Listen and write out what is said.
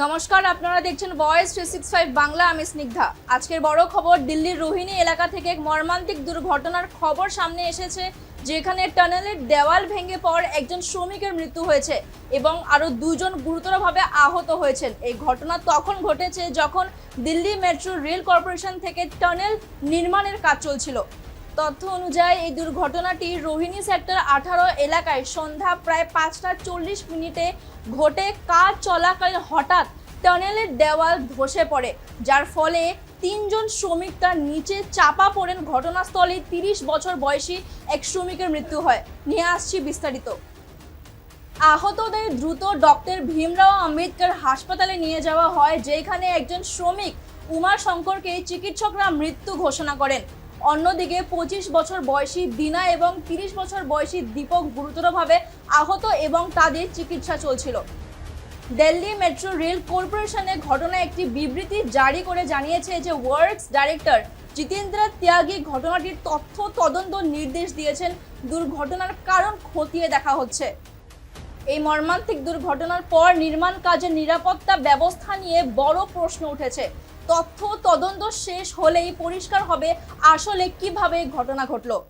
নমস্কার, আপনারা দেখছেন ভয়েস 365 বাংলা। আমি স্নিগ্ধা। আজকের বড় খবর, দিল্লির রোহিণী এলাকা থেকে এক মর্মান্তিক দুর্ঘটনার খবর সামনে এসেছে, যেখানে টানেলের দেওয়াল ভেঙে পড়ে একজন শ্রমিকের মৃত্যু হয়েছে এবং আরও দুজন গুরুতরভাবে আহত হয়েছেন। এই ঘটনা তখন ঘটেছে যখন দিল্লি মেট্রো রেল কর্পোরেশন থেকে টানেল নির্মাণের কাজ চলছিল। তথ্য অনুযায়ী এই দুর্ঘটনাটি রোহিণী সেক্টর 18 এলাকায় সন্ধ্যা প্রায় 5:40 ঘটে। কাজ চলাকালীন হঠাৎ টানেলের দেওয়াল ধসে পড়ে, যার ফলে তিনজন শ্রমিক তার নিচে চাপা পড়েন। ঘটনাস্থলে 30 বছর বয়সী এক শ্রমিকের মৃত্যু হয়। নিয়ে আসছি বিস্তারিত। আহতদের দ্রুত ডক্টর ভীমরাও আম্বেদকর হাসপাতালে নিয়ে যাওয়া হয়, যেখানে একজন শ্রমিক উমা শঙ্করকে চিকিৎসকরা মৃত্যু ঘোষণা করেন। অন্যদিকে 25 বছর বয়সী দিনা এবং 30 বছর বয়সী দীপক গুরুতরভাবে আহত এবং তাদের চিকিৎসা চলছিল। দিল্লি মেট্রো রেল কর্পোরেশনে ঘটনায় একটি বিবৃতি জারি করে জানিয়েছে যে ওয়ার্কস ডাইরেক্টর জিতেন্দ্র ত্যাগী ঘটনাটির তথ্য তদন্ত নির্দেশ দিয়েছেন। দুর্ঘটনার কারণ খতিয়ে দেখা হচ্ছে। এই মর্মান্তিক দুর্ঘটনার পর নির্মাণ কাজের নিরাপত্তা ব্যবস্থা নিয়ে বড় প্রশ্ন উঠেছে। তথ্য তদন্ত শেষ হলেই পরিষ্কার হবে আসলে কিভাবে ঘটনা ঘটলো।